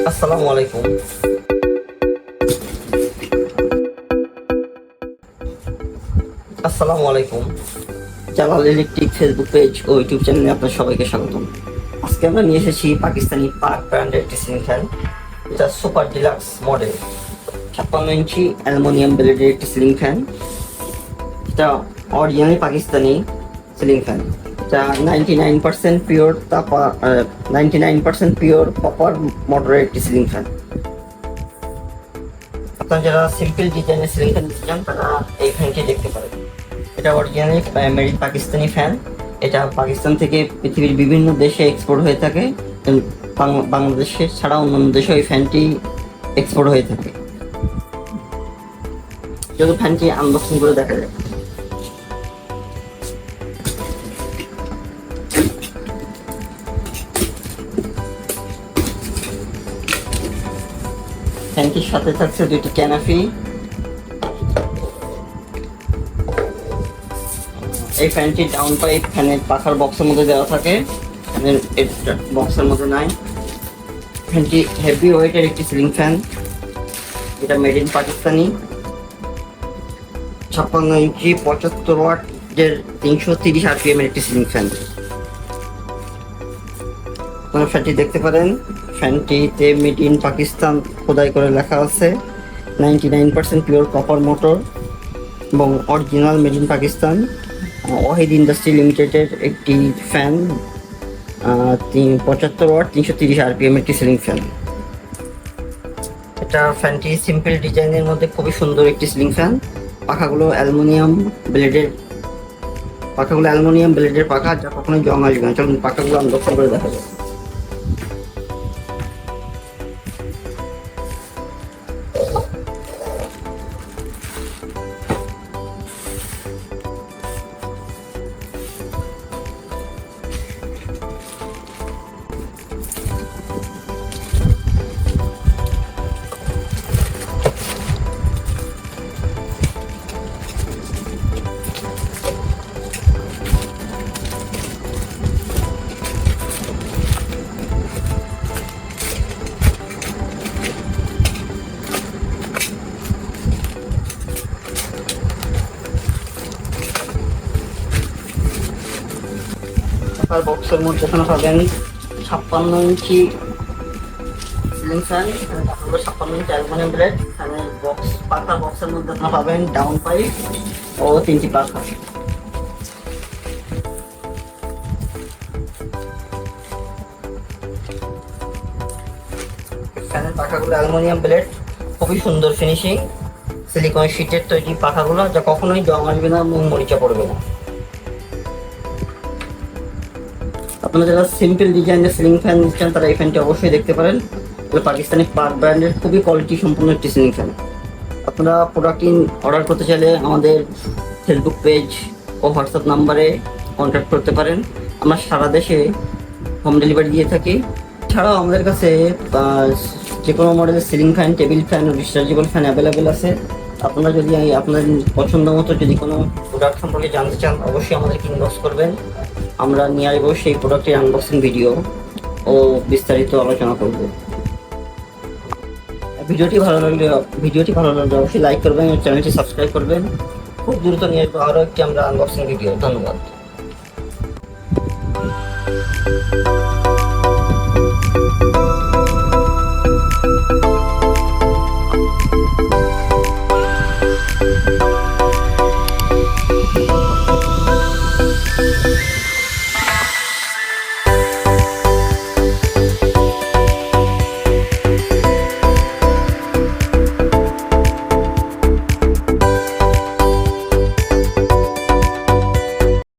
আসসালামু আলাইকুম। Jalal electric Facebook page ও YouTube চ্যানেলে আপনার সবাইকে স্বাগতম। আজকে আমরা নিয়ে এসেছি পাকিস্তানি পাক ব্র্যান্ডের একটি সিলিং ফ্যান। এটা সুপার ডিলাক্স মডেল, 56 ইঞ্চি অ্যালুমিনিয়াম ব্লেডের একটি সিলিং ফ্যান। এটা অরিজিনালি পাকিস্তানি সিলিং ফ্যান। এটা 99% পিওর 99% পিওর কপার মোটরের একটি সিলিং ফ্যান। আপনারা যারা সিম্পল ডিজাইনের সিলিং ফ্যান নিতে চান তারা এই ফ্যানটি দেখতে পারেন। এটা originally made in Pakistani fan. এটা পাকিস্তান থেকে পৃথিবীর বিভিন্ন দেশে এক্সপোর্ট হয়ে থাকে। বাংলাদেশে ছাড়া অন্যান্য দেশে এই ফ্যানটি এক্সপোর্ট হয়ে থাকে। যদি ফ্যানটি আনবক্সিং করে দেখা যায়। ফ্যানটির সাথে থাকছে দুইটি ক্যানাপি। এই ফ্যানটি ডাউন পাইপ ফ্যানের পাখার বক্সের মধ্যে দেওয়া থাকে, ফ্যানের বক্সের মধ্যে নাই। ফ্যানটি হেভি ওয়েটের একটি সিলিং ফ্যান। এটা মেড ইন পাকিস্তানি, 56 ইঞ্চি 75 ওয়াটের 330 RPM এর একটি সিলিং ফ্যান। আপনারা ফ্যানটি দেখতে পারেন। ফ্যানটিতে মেড ইন পাকিস্তান খোদাই করে লেখা আছে। 99% পিওর কপার মোটর এবং original made in Pakistan. Wahid industry লিমিটেডের একটি ফ্যান, 75 ওয়াট 330 RPM একটি সিলিং ফ্যান। এটা ফ্যানটি সিম্পল ডিজাইনের মধ্যে খুবই সুন্দর একটি সিলিং ফ্যান। পাখাগুলো অ্যালুমিনিয়াম ব্লেডের পাখা, যা কখনোই জং আসবে না। চলুন পাখাগুলো আনবক্সিং করে দেখা যায়। বক্সের মধ্যে এখানে পাবেন 56 ইঞ্চি সিলিং ফ্যান, 56 ইঞ্চি অ্যালুমিনিয়াম ব্লেড। ফ্যানের পাখার বক্সের মধ্যে আপনারা পাবেন ডাউন পাইপ ও 3টি পাখা। ফ্যানের পাখাগুলো অ্যালুমিনিয়াম ব্লেড, খুবই সুন্দর ফিনিশিং। সিলিকন শীটের তৈরি পাখাগুলো, যা কখনোই জং আসবে না, মুখ মরিচা পড়বে না। আপনারা যারা সিম্পল ডিজাইনের সিলিং ফ্যান নিচ্ছেন তারা এই ফ্যানটি অবশ্যই দেখতে পারেন। পাকিস্তানি পাক ব্র্যান্ডের খুবই কোয়ালিটি সম্পন্ন একটি সিলিং ফ্যান। আপনারা প্রোডাক্টটি অর্ডার করতে চাইলে আমাদের ফেসবুক পেজ ও হোয়াটসঅ্যাপ নাম্বারে কন্ট্যাক্ট করতে পারেন। আমরা সারা দেশে হোম ডেলিভারি দিয়ে থাকি। এছাড়াও আমাদের কাছে যে কোনো মডেলের সিলিং ফ্যান, টেবিল ফ্যান ও রিচার্জেবল ফ্যান অ্যাভেলেবেল আছে। আপনারা যদি আপনাদের পছন্দ মতো যদি কোনো প্রোডাক্ট সম্পর্কে জানতে চান অবশ্যই আমাদেরকে ইনবক্স করবেন। আমরা নিয়ে আসবো সেই প্রোডাক্টের আনবক্সিং ভিডিও ও বিস্তারিত আলোচনা করব। ভিডিওটি ভালো লাগলে অবশ্যই লাইক করবেন ও চ্যানেলটি সাবস্ক্রাইব করবেন। খুব দ্রুত নিয়ে আসবো আরও একটি আমরা আনবক্সিং ভিডিও। ধন্যবাদ।